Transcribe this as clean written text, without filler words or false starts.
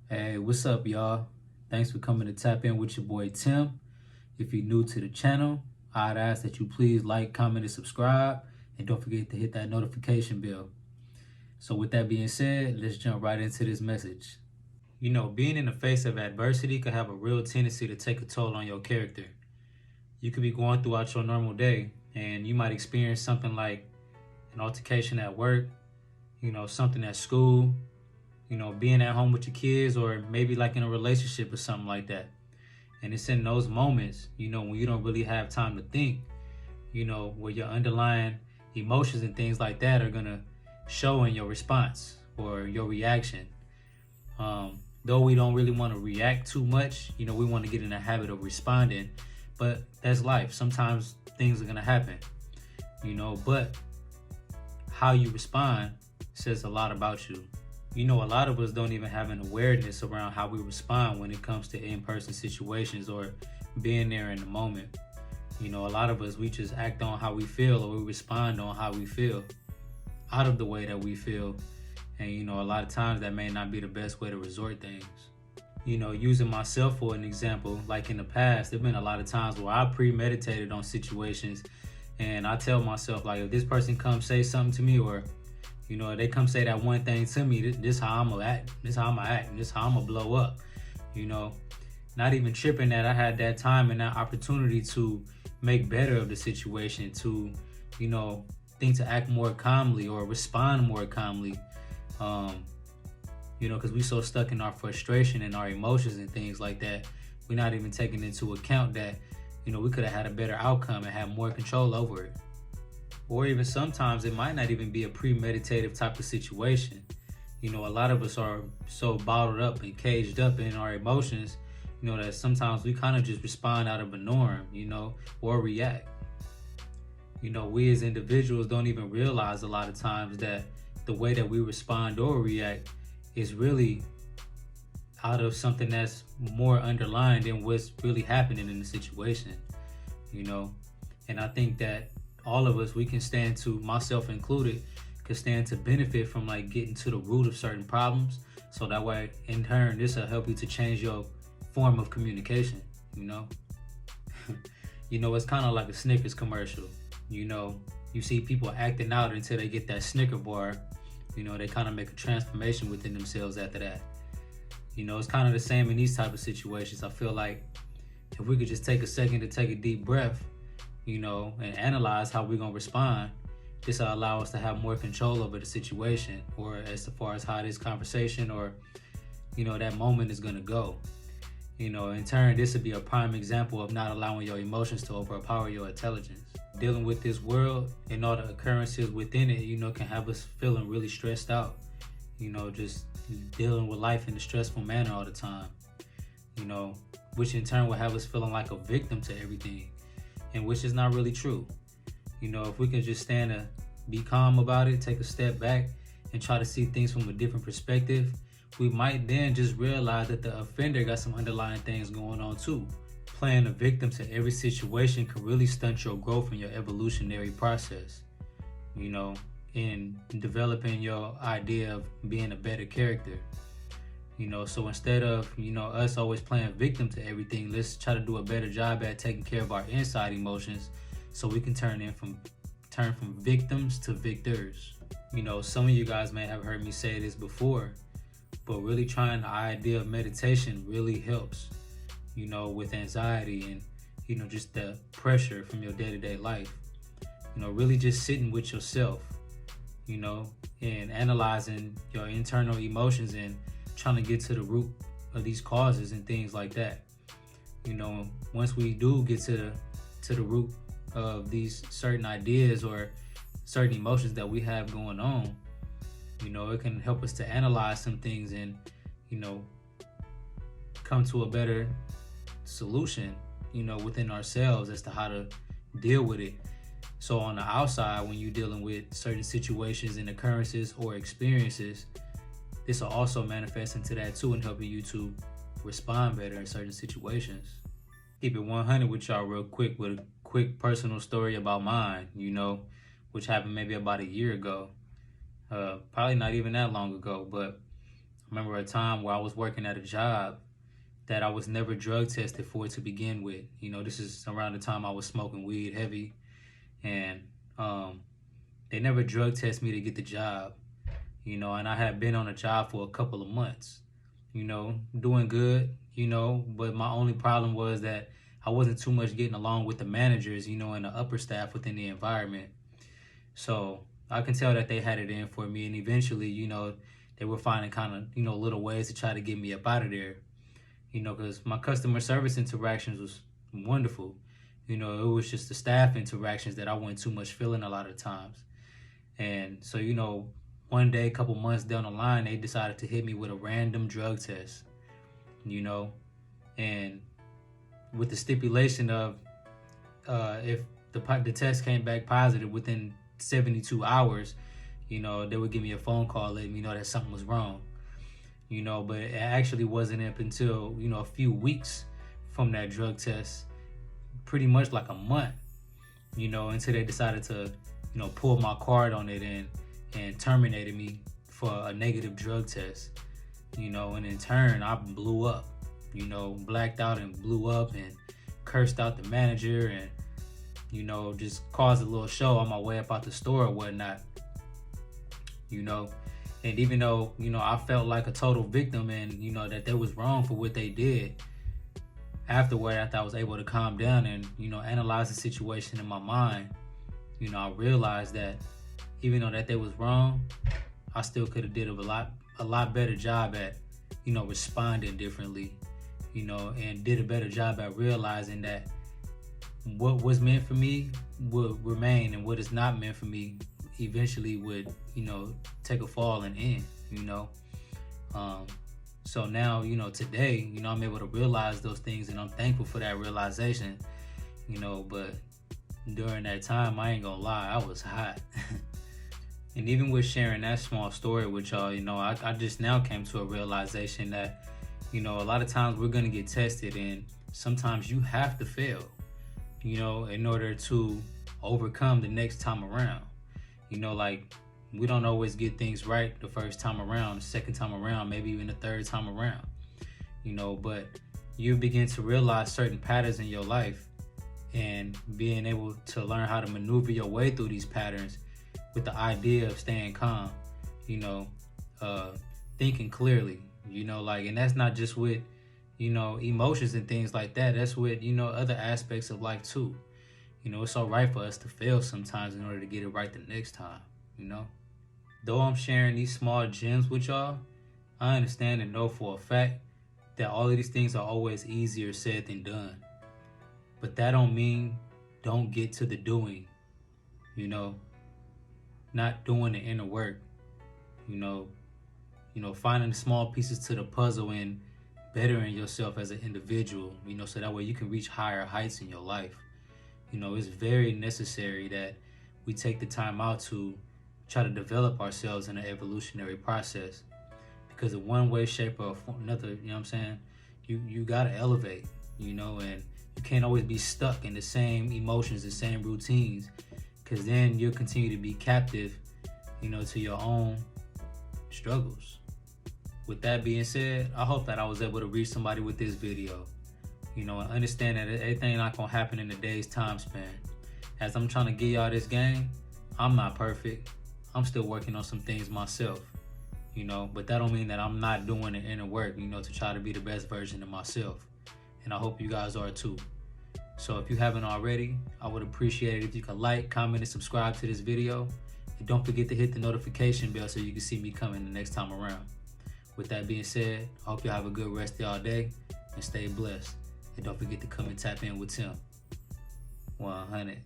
Hey, what's up, y'all? Thanks for coming to tap in with your boy Tim. If you're new to the channel, I'd ask that you please like, comment, and subscribe, and don't forget to hit that notification bell. So, with that being said, let's jump right into this message. Being in the face of adversity can have a real tendency to take a toll on your character. You could be going throughout your normal day, and you might experience something like an altercation at work, something at school, being at home with your kids, or maybe like in a relationship or something like that. And it's in those moments, when you don't really have time to think, where your underlying emotions and things like that are gonna show in your response or your reaction. Though we don't really want to react too much, we want to get in the habit of responding, but that's life. Sometimes things are gonna happen, but how you respond says a lot about you. A lot of us don't even have an awareness around how we respond when it comes to in-person situations or being there in the moment. A lot of us, we just act on how we feel, or we respond on how we feel, out of the way that we feel. And, a lot of times that may not be the best way to resort things. Using myself for an example, like in the past, there've been a lot of times where I premeditated on situations, and I tell myself, like, if this person comes say something to me, or they come say that one thing to me, this how I'm gonna act, this how I'm gonna act, and this how I'm gonna blow up. Not even tripping that I had that time and that opportunity to make better of the situation, to, think to act more calmly or respond more calmly. Because we so stuck in our frustration and our emotions and things like that, we're not even taking into account that, we could have had a better outcome and had more control over it. Or even sometimes it might not even be a premeditative type of situation. A lot of us are so bottled up and caged up in our emotions, that sometimes we kind of just respond out of a norm, or react. We as individuals don't even realize a lot of times that the way that we respond or react is really out of something that's more underlying than what's really happening in the situation, And I think that all of us, we can stand to, myself included, can stand to benefit from like getting to the root of certain problems. So that way, in turn, this will help you to change your form of communication, It's kind of like a Snickers commercial. You see people acting out until they get that Snicker bar. They kind of make a transformation within themselves after that. It's kind of the same in these type of situations. I feel like if we could just take a second to take a deep breath, and analyze how we're going to respond, this will allow us to have more control over the situation, or as far as how this conversation or, that moment is going to go. In turn, this would be a prime example of not allowing your emotions to overpower your intelligence. Dealing with this world and all the occurrences within it, can have us feeling really stressed out, just dealing with life in a stressful manner all the time, which in turn will have us feeling like a victim to everything. And which is not really true. If we can just stand to be calm about it, take a step back, and try to see things from a different perspective, we might then just realize that the offender got some underlying things going on too. Playing a victim to every situation can really stunt your growth and your evolutionary process, in developing your idea of being a better character. So instead of, us always playing victim to everything, let's try to do a better job at taking care of our inside emotions so we can turn from victims to victors. Some of you guys may have heard me say this before, but really trying the idea of meditation really helps, with anxiety and, just the pressure from your day-to-day life. Really just sitting with yourself, and analyzing your internal emotions and trying to get to the root of these causes and things like that. Once we do get to the root of these certain ideas or certain emotions that we have going on, it can help us to analyze some things and, come to a better solution, within ourselves as to how to deal with it. So on the outside, when you're dealing with certain situations and occurrences or experiences, this will also manifest into that too, and helping you to respond better in certain situations. Keep it 100 with y'all real quick with a quick personal story about mine, which happened maybe about a year ago. Probably not even that long ago, but remember a time where I was working at a job that I was never drug tested for to begin with. You know, this is around the time I was smoking weed heavy, and they never drug test me to get the job. You know, and I had been on a job for a couple of months. You know, doing good. You know, but my only problem was that I wasn't too much getting along with the managers. You know, and the upper staff within the environment. So I can tell that they had it in for me, and eventually, you know, they were finding kind of, you know, little ways to try to get me up out of there. You know, because my customer service interactions was wonderful. You know, it was just the staff interactions that I wasn't too much feeling a lot of times. And so, you know, one day, a couple months down the line, they decided to hit me with a random drug test, you know, and with the stipulation of if the test came back positive within 72 hours, you know, they would give me a phone call letting me know that something was wrong. You know, but it actually wasn't up until, you know, a few weeks from that drug test, pretty much like a month, you know, until they decided to, you know, pull my card on it and terminated me for a negative drug test, you know, and in turn, I blew up, you know, blacked out and blew up and cursed out the manager and, you know, just caused a little show on my way up out the store or whatnot, you know. And even though, you know, I felt like a total victim and, you know, that they was wrong for what they did, afterward, after I was able to calm down and, you know, analyze the situation in my mind, you know, I realized that even though that they was wrong, I still could have did a lot better job at, you know, responding differently, you know, and did a better job at realizing that what was meant for me would remain and what is not meant for me eventually would, you know, take a fall and end, you know. So now, you know, today, you know, I'm able to realize those things and I'm thankful for that realization, you know, but during that time, I ain't gonna lie, I was hot. And even with sharing that small story with y'all, you know, I just now came to a realization that, you know, a lot of times we're gonna get tested and sometimes you have to fail, you know, in order to overcome the next time around. You know, like, we don't always get things right the first time around, the second time around, maybe even the third time around, you know, but you begin to realize certain patterns in your life and being able to learn how to maneuver your way through these patterns with the idea of staying calm, you know, thinking clearly, you know, like, and that's not just with, you know, emotions and things like that. That's with, you know, other aspects of life too. You know, it's all right for us to fail sometimes in order to get it right the next time, you know? Though I'm sharing these small gems with y'all, I understand and know for a fact that all of these things are always easier said than done. But that don't mean don't get to the doing, you know? Not doing the inner work, you know, finding small pieces to the puzzle and bettering yourself as an individual, you know, so that way you can reach higher heights in your life. You know, it's very necessary that we take the time out to try to develop ourselves in an evolutionary process, because in one way, shape, or another, you know what I'm saying, you gotta elevate, you know, and you can't always be stuck in the same emotions, the same routines, because then you'll continue to be captive, you know, to your own struggles. With that being said, I hope that I was able to reach somebody with this video, you know, and understand that everything not gonna happen in a day's time span. As I'm trying to give y'all this game, I'm not perfect. I'm still working on some things myself, you know, but that don't mean that I'm not doing the inner work, you know, to try to be the best version of myself. And I hope you guys are too. So if you haven't already, I would appreciate it if you could like, comment, and subscribe to this video. And don't forget to hit the notification bell so you can see me coming the next time around. With that being said, I hope y'all have a good rest of y'all day and stay blessed. And don't forget to come and tap in with Tim. 100.